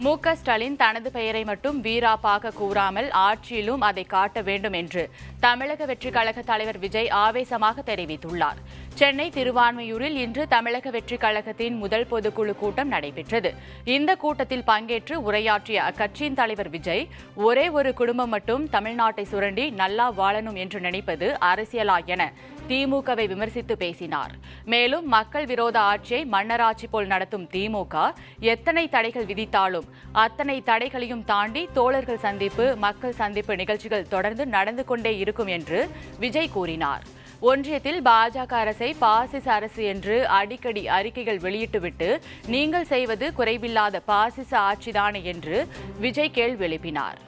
மு.க. ஸ்டாலின் தனது பெயரை மட்டும் வீராப்பாக கூறாமல் ஆட்சியிலும் அதை காட்ட வேண்டும் என்று தமிழக வெற்றிக் கழக தலைவர் விஜய் ஆவேசமாக தெரிவித்துள்ளார். சென்னை திருவான்மியூரில் இன்று தமிழக வெற்றிக் கழகத்தின் முதல் பொதுக்குழு கூட்டம் நடைபெற்றது. இந்த கூட்டத்தில் பங்கேற்று உரையாற்றிய அக்கட்சியின் தலைவர் விஜய், ஒரே ஒரு குடும்பம் மட்டும் தமிழ்நாட்டை சுரண்டி நல்லா வாழணும் என்று நினைப்பது அரசியலா என திமுகவை விமர்சித்து பேசினார். மேலும் மக்கள் விரோத ஆட்சியை மன்னராட்சி போல் நடத்தும் திமுக எத்தனை தடைகள் விதித்தாலும் அத்தனை தடைகளையும் தாண்டி தோழர்கள் சந்திப்பு, மக்கள் சந்திப்பு நிகழ்ச்சிகள் தொடர்ந்து நடந்து கொண்டே இருக்கும் என்று விஜய் கூறினார். ஒன்றியத்தில் பாஜக அரசை பாசிச அரசு என்று அடிக்கடி அறிக்கைகள் வெளியிட்டுவிட்டு நீங்கள் செய்வது குறைவில்லாத பாசிச ஆட்சிதானே என்று விஜய் கேள்வி எழுப்பினார்.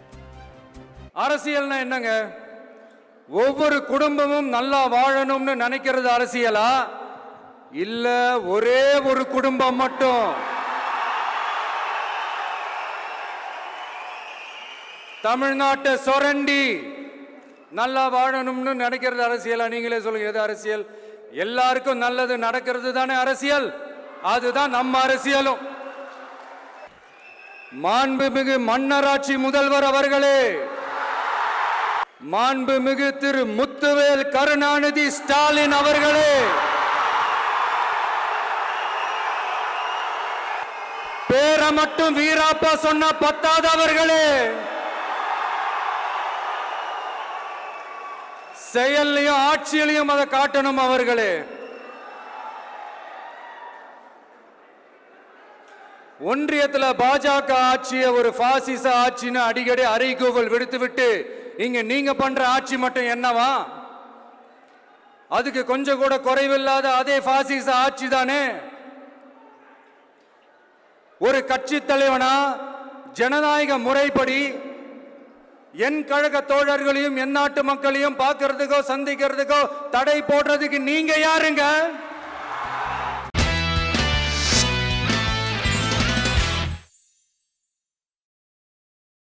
அரசியல்னா என்னங்க? ஒவ்வொரு குடும்பமும் நல்லா வாழணும்னு நினைக்கிறது அரசியலா? இல்ல ஒரே ஒரு குடும்பம் மட்டும் தமிழ்நாட்டை சொரண்டி நல்லா வாழணும்னு நினைக்கிறது அரசியலா? நீங்களே சொல்லுங்க, எது அரசியல்? எல்லாருக்கும் நல்லது நடக்கிறது தானே அரசியல். அதுதான் நம்ம அரசியலும். மாண்புமிகு மன்னராட்சி முதல்வர் அவர்களே, மாண்புமிகு திரு முத்துவேல் கருணாநிதி ஸ்டாலின் அவர்களே, பேரை மட்டும் வீராப்பா சொன்ன பத்தாதவர்களே, செயல்லையும் ஆட்சியிலையும் அதை காட்டணும் அவர்களே. ஒன்றியத்தில் பாஜக ஆட்சியை ஒரு பாசிச ஆட்சின்னு அடிக்கடி அறைகூவல் விடுத்துவிட்டு இங்க நீங்க பண்ற ஆட்சி மட்டும் என்னவா? அதுக்கு கொஞ்சம் கூட குறைவில்லாத அதே பாசிச ஆட்சி தானே. ஒரு கட்சி தலைவனா ஜனநாயக முறைப்படி என் கழக தோழர்களையும் என் நாட்டு மக்களையும் பார்க்கறதுக்கோ சந்திக்கிறதுக்கோ தடை போடுறதுக்கு நீங்க யாருங்க?